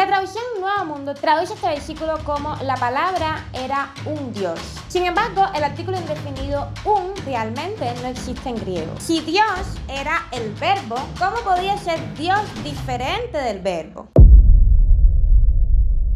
La traducción Nuevo Mundo traduce este versículo como la palabra era un Dios. Sin embargo, el artículo indefinido un realmente no existe en griego. Si Dios era el verbo, ¿cómo podía ser Dios diferente del verbo?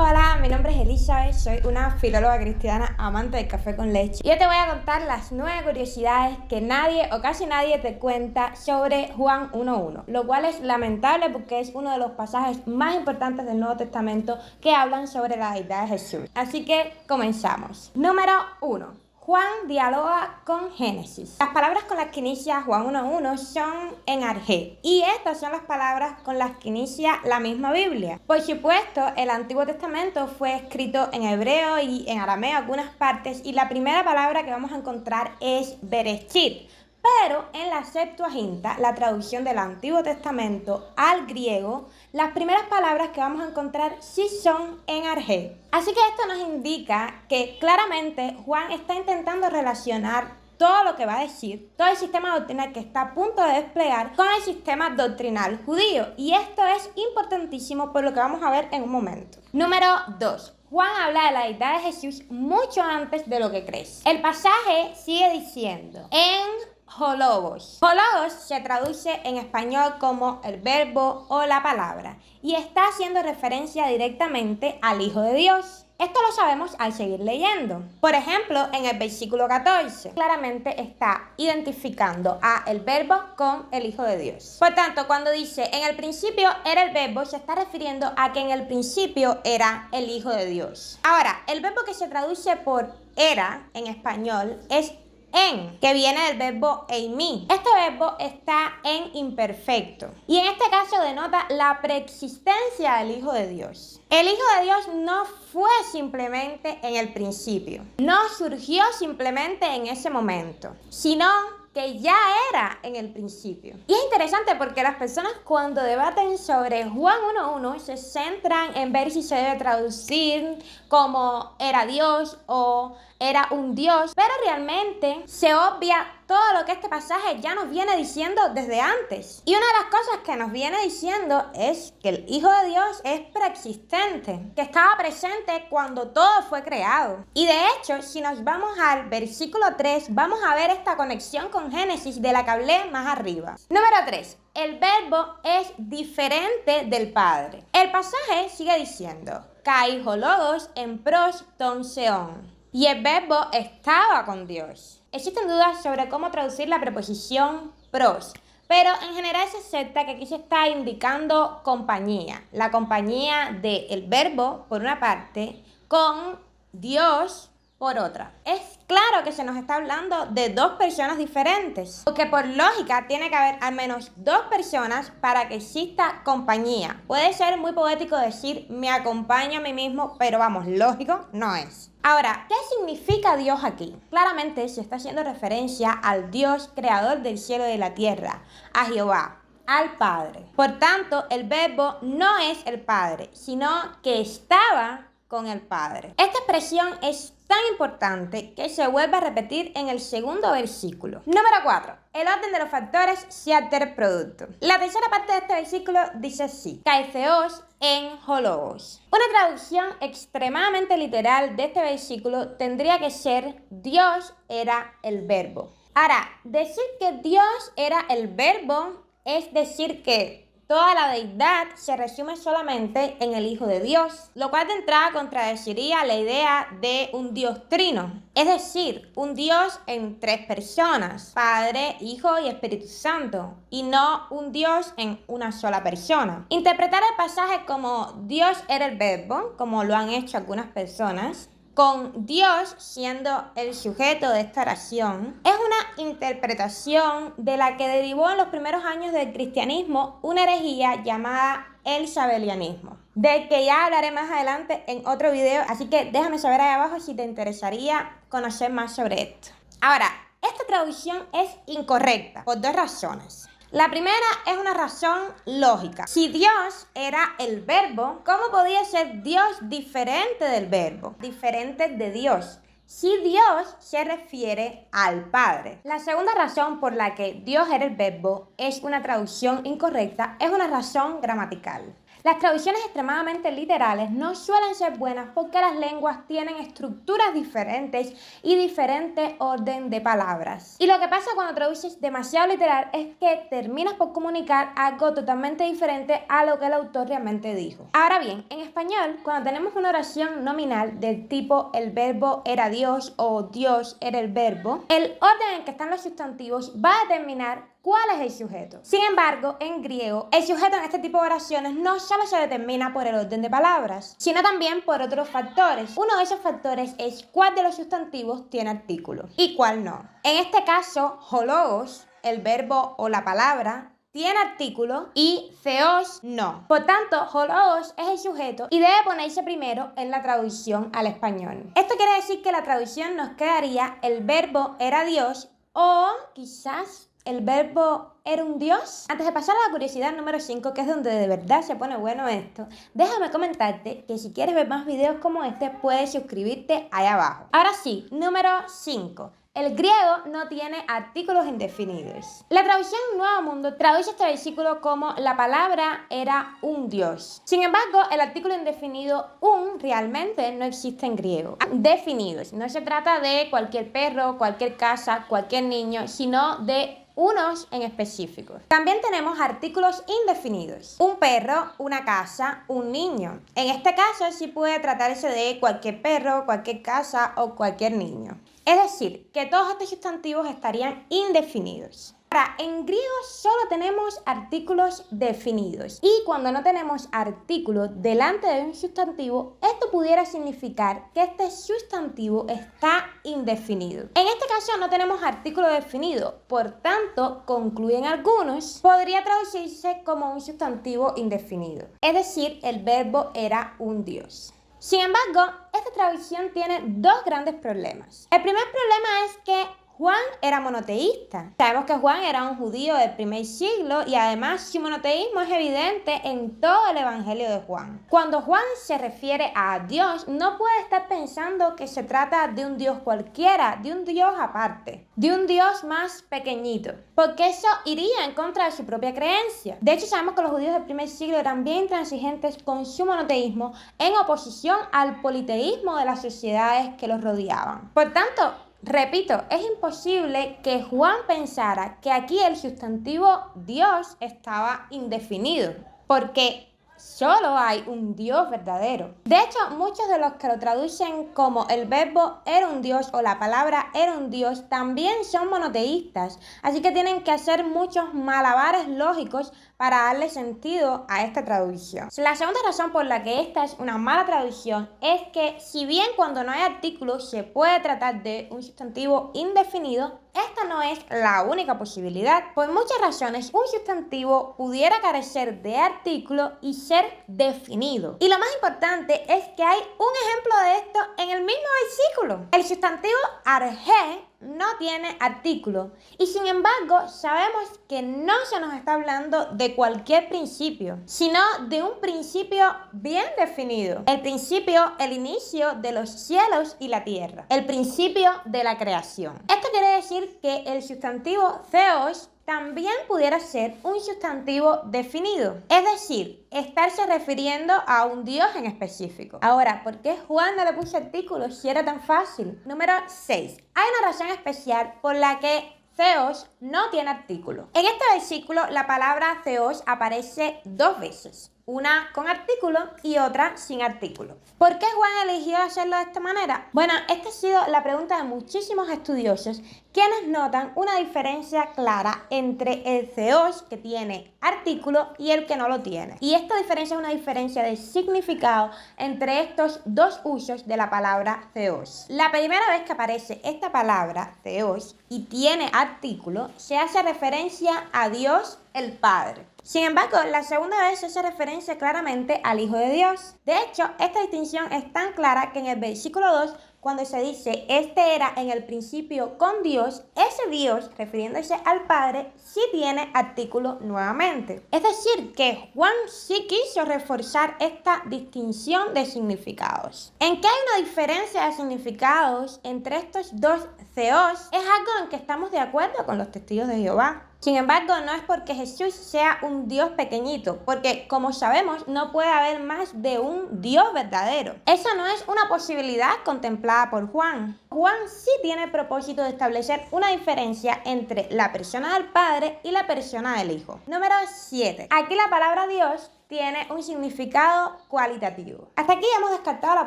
Hola, mi nombre es Elizabeth, soy una filóloga cristiana amante del café con leche. Y hoy te voy a contar las 9 curiosidades que nadie o casi nadie te cuenta sobre Juan 1:1, lo cual es lamentable porque es uno de los pasajes más importantes del Nuevo Testamento que hablan sobre la deidad de Jesús. Así que comenzamos. Número 1. Juan dialoga con Génesis. Las palabras con las que inicia Juan 1:1 son en arjé, y estas son las palabras con las que inicia la misma Biblia. Por supuesto, el Antiguo Testamento fue escrito en hebreo y en arameo algunas partes, y la primera palabra que vamos a encontrar es Bereshit. Pero en la Septuaginta, la traducción del Antiguo Testamento al griego, las primeras palabras que vamos a encontrar sí son en arjé. Así que esto nos indica que claramente Juan está intentando relacionar todo lo que va a decir, todo el sistema doctrinal que está a punto de desplegar con el sistema doctrinal judío. Y esto es importantísimo por lo que vamos a ver en un momento. Número 2. Juan habla de la deidad de Jesús mucho antes de lo que crees. El pasaje sigue diciendo en Hologos. Hologos se traduce en español como el verbo o la palabra y está haciendo referencia directamente al Hijo de Dios. Esto lo sabemos al seguir leyendo. Por ejemplo, en el versículo 14, claramente está identificando a el verbo con el Hijo de Dios. Por tanto, cuando dice en el principio era el verbo, se está refiriendo a que en el principio era el Hijo de Dios. Ahora, el verbo que se traduce por era en español es en, que viene del verbo eimi. Este verbo está en imperfecto y en este caso denota la preexistencia del Hijo de Dios. El Hijo de Dios no fue simplemente en el principio, no surgió simplemente en ese momento, sino que ya era en el principio. Y es interesante porque las personas cuando debaten sobre Juan 1:1 se centran en ver si se debe traducir como era Dios o era un Dios, pero realmente se obvia todo lo que este pasaje ya nos viene diciendo desde antes. Y una de las cosas que nos viene diciendo es que el Hijo de Dios es preexistente, que estaba presente cuando todo fue creado. Y de hecho, si nos vamos al versículo 3, vamos a ver esta conexión con Génesis de la que hablé más arriba. Número 3. El verbo es diferente del Padre. El pasaje sigue diciendo, kai hologos en pros ton seon. Y el verbo estaba con Dios. Existen dudas sobre cómo traducir la preposición pros, pero en general se acepta que aquí se está indicando compañía. La compañía del verbo, por una parte, con Dios, por otra. Es claro que se nos está hablando de dos personas diferentes, porque por lógica tiene que haber al menos dos personas para que exista compañía. Puede ser muy poético decir me acompaño a mí mismo, pero vamos, lógico no es. Ahora, ¿qué significa Dios aquí? Claramente se está haciendo referencia al Dios creador del cielo y de la tierra, a Jehová, al Padre. Por tanto, el verbo no es el Padre, sino que estaba con el Padre. Esta expresión es tan importante que se vuelve a repetir en el segundo versículo. Número 4. El orden de los factores Shatter producto. La tercera parte de este versículo dice así: kai theos en hologos. Una traducción extremadamente literal de este versículo tendría que ser Dios era el verbo. Ahora, decir que Dios era el verbo es decir que toda la deidad se resume solamente en el Hijo de Dios, lo cual de entrada contradeciría la idea de un Dios trino, es decir, un Dios en tres personas, Padre, Hijo y Espíritu Santo, y no un Dios en una sola persona. Interpretar el pasaje como Dios era el verbo, como lo han hecho algunas personas, con Dios siendo el sujeto de esta oración, es una interpretación de la que derivó en los primeros años del cristianismo una herejía llamada el sabelianismo, del que ya hablaré más adelante en otro video, así que déjame saber ahí abajo si te interesaría conocer más sobre esto. Ahora, esta traducción es incorrecta por dos razones. La primera es una razón lógica. Si Dios era el verbo, ¿cómo podía ser Dios diferente del verbo? Diferente de Dios. Si Dios se refiere al Padre. La segunda razón por la que Dios era el verbo es una traducción incorrecta, es una razón gramatical. Las traducciones extremadamente literales no suelen ser buenas porque las lenguas tienen estructuras diferentes y diferente orden de palabras. Y lo que pasa cuando traduces demasiado literal es que terminas por comunicar algo totalmente diferente a lo que el autor realmente dijo. Ahora bien, en español, cuando tenemos una oración nominal del tipo el verbo era Dios o Dios era el verbo, el orden en que están los sustantivos va a determinar cuál es el sujeto. Sin embargo, en griego, el sujeto en este tipo de oraciones no solo se determina por el orden de palabras, sino también por otros factores. Uno de esos factores es cuál de los sustantivos tiene artículo y cuál no. En este caso, hologos, el verbo o la palabra, tiene artículo y theos no. Por tanto, hologos es el sujeto y debe ponerse primero en la traducción al español. Esto quiere decir que la traducción nos quedaría el verbo era Dios o quizás el verbo era un dios. Antes de pasar a la curiosidad número 5, que es donde de verdad se pone bueno esto, déjame comentarte que si quieres ver más videos como este, puedes suscribirte ahí abajo. Ahora sí, número 5. El griego no tiene artículos indefinidos. La traducción Nuevo Mundo traduce este versículo como la palabra era un dios. Sin embargo, el artículo indefinido un realmente no existe en griego. Definidos. No se trata de cualquier perro, cualquier casa, cualquier niño, sino de unos en específico. También tenemos artículos indefinidos. Un perro, una casa, un niño. En este caso sí puede tratarse de cualquier perro, cualquier casa o cualquier niño. Es decir, que todos estos sustantivos estarían indefinidos. Ahora, en griego solo tenemos artículos definidos y cuando no tenemos artículos delante de un sustantivo, esto pudiera significar que este sustantivo está indefinido. En este caso no tenemos artículo definido, por tanto, concluyen algunos, podría traducirse como un sustantivo indefinido. Es decir, el verbo era un dios. Sin embargo, esta traducción tiene dos grandes problemas. El primer problema es que Juan era monoteísta. Sabemos que Juan era un judío del primer siglo y además su monoteísmo es evidente en todo el Evangelio de Juan. Cuando Juan se refiere a Dios, no puede estar pensando que se trata de un Dios cualquiera, de un Dios aparte, de un Dios más pequeñito, porque eso iría en contra de su propia creencia. De hecho, sabemos que los judíos del primer siglo eran bien intransigentes con su monoteísmo en oposición al politeísmo de las sociedades que los rodeaban. Por tanto, repito, es imposible que Juan pensara que aquí el sustantivo Dios estaba indefinido, porque solo hay un Dios verdadero. De hecho, muchos de los que lo traducen como el verbo era un Dios o la palabra era un Dios también son monoteístas, así que tienen que hacer muchos malabares lógicos para darle sentido a esta traducción. La segunda razón por la que esta es una mala traducción es que si bien cuando no hay artículos se puede tratar de un sustantivo indefinido, esta no es la única posibilidad. Por muchas razones, un sustantivo pudiera carecer de artículo y ser definido. Y lo más importante es que hay un ejemplo de esto en el mismo versículo. El sustantivo arjé no tiene artículo y sin embargo sabemos que no se nos está hablando de cualquier principio, sino de un principio bien definido. El principio, el inicio de los cielos y la tierra. El principio de la creación. Esto quiere decir que el sustantivo theos también pudiera ser un sustantivo definido, es decir, estarse refiriendo a un Dios en específico. Ahora, ¿por qué Juan no le puso artículos si era tan fácil? Número 6. Hay una razón especial por la que theos no tiene artículo. En este versículo la palabra theos aparece dos veces. Una con artículo y otra sin artículo. ¿Por qué Juan eligió hacerlo de esta manera? Bueno, esta ha sido la pregunta de muchísimos estudiosos quienes notan una diferencia clara entre el theos que tiene artículo y el que no lo tiene. Y esta diferencia es una diferencia de significado entre estos dos usos de la palabra theos. La primera vez que aparece esta palabra theos y tiene artículo, se hace referencia a Dios el Padre. Sin embargo, la segunda vez se hace referencia claramente al Hijo de Dios. De hecho, esta distinción es tan clara que en el versículo 2, cuando se dice, este era en el principio con Dios, ese Dios, refiriéndose al Padre, sí tiene artículo nuevamente. Es decir, que Juan sí quiso reforzar esta distinción de significados. ¿En qué hay una diferencia de significados entre estos dos theos? Es algo en que estamos de acuerdo con los testigos de Jehová. Sin embargo, no es porque Jesús sea un Dios pequeñito, porque como sabemos, no puede haber más de un Dios verdadero. Esa no es una posibilidad contemplada por Juan. Juan sí tiene el propósito de establecer una diferencia entre la persona del Padre y la persona del Hijo. Número 7. Aquí la palabra Dios tiene un significado cualitativo. Hasta aquí hemos descartado la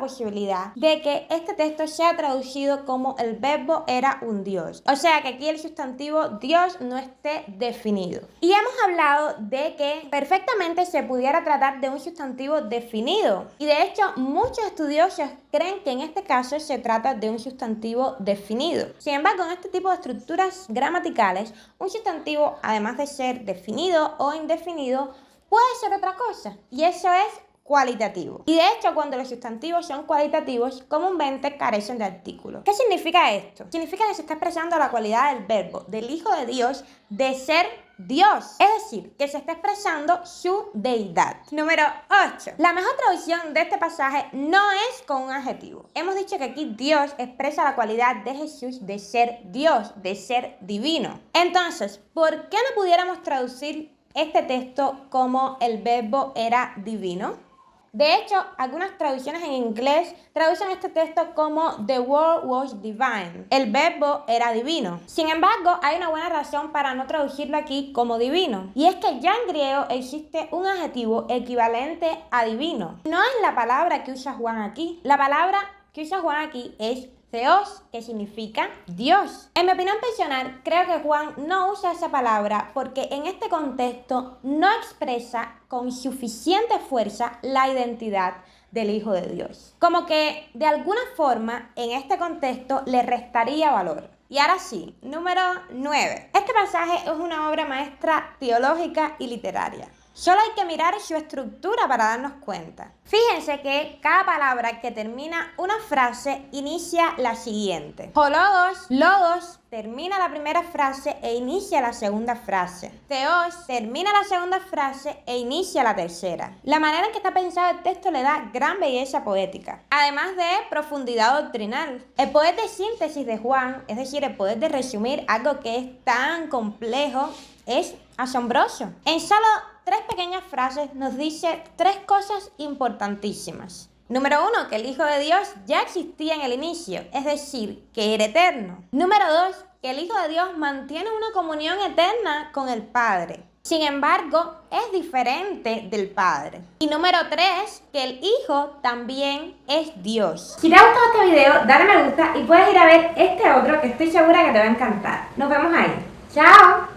posibilidad de que este texto sea traducido como el verbo era un Dios. O sea que aquí el sustantivo Dios no esté definido. Y hemos hablado de que perfectamente se pudiera tratar de un sustantivo definido. Y de hecho muchos estudiosos creen que en este caso se trata de un sustantivo definido. Sin embargo, en este tipo de estructuras gramaticales, un sustantivo, además de ser definido o indefinido, puede ser otra cosa, y eso es cualitativo. Y de hecho, cuando los sustantivos son cualitativos, comúnmente carecen de artículo. ¿Qué significa esto? Significa que se está expresando la cualidad del verbo, del Hijo de Dios, de ser Dios. Es decir, que se está expresando su deidad. Número 8. La mejor traducción de este pasaje no es con un adjetivo. Hemos dicho que aquí Dios expresa la cualidad de Jesús de ser Dios, de ser divino. Entonces, ¿por qué no pudiéramos traducir este texto como el verbo era divino? De hecho, algunas traducciones en inglés traducen este texto como The word was divine. El verbo era divino. Sin embargo, hay una buena razón para no traducirlo aquí como divino. Y es que ya en griego existe un adjetivo equivalente a divino. No es la palabra que usa Juan aquí. La palabra que usa Juan aquí es Theos, que significa Dios. En mi opinión personal, creo que Juan no usa esa palabra porque en este contexto no expresa con suficiente fuerza la identidad del Hijo de Dios. Como que de alguna forma en este contexto le restaría valor. Y ahora sí, número 9. Este pasaje es una obra maestra teológica y literaria. Solo hay que mirar su estructura para darnos cuenta. Fíjense que cada palabra que termina una frase inicia la siguiente. Logos termina la primera frase e inicia la segunda frase. Theos termina la segunda frase e inicia la tercera. La manera en que está pensado el texto le da gran belleza poética, además de profundidad doctrinal. El poder de síntesis de Juan, es decir, el poder de resumir algo que es tan complejo, es asombroso. En solo 3 pequeñas frases nos dice 3 cosas importantísimas. Número 1, que el Hijo de Dios ya existía en el inicio, es decir, que era eterno. Número 2, que el Hijo de Dios mantiene una comunión eterna con el Padre. Sin embargo, es diferente del Padre. Y número 3, que el Hijo también es Dios. Si te ha gustado este video, dale me gusta y puedes ir a ver este otro que estoy segura que te va a encantar. Nos vemos ahí. ¡Chao!